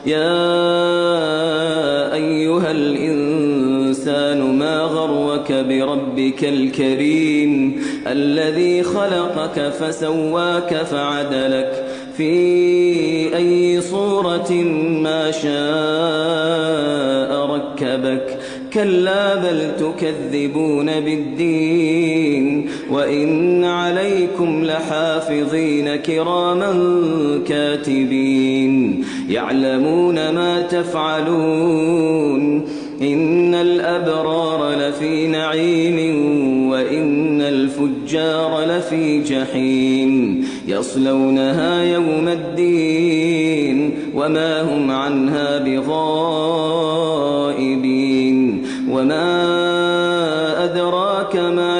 يا أيها الإنسان ما غرك بربك الكريم الذي خلقك فسواك فعدلك في أي صورة ما شاء ركبك كلا بل تكذبون بالدين وإن عليكم لحافظين كراما كاتبين يعلمون ما تفعلون إن الأبرار لفي نعيم وإن الفجار لفي جحيم يصلونها يوم الدين وما هم عنها بغائبين وما أدراك ما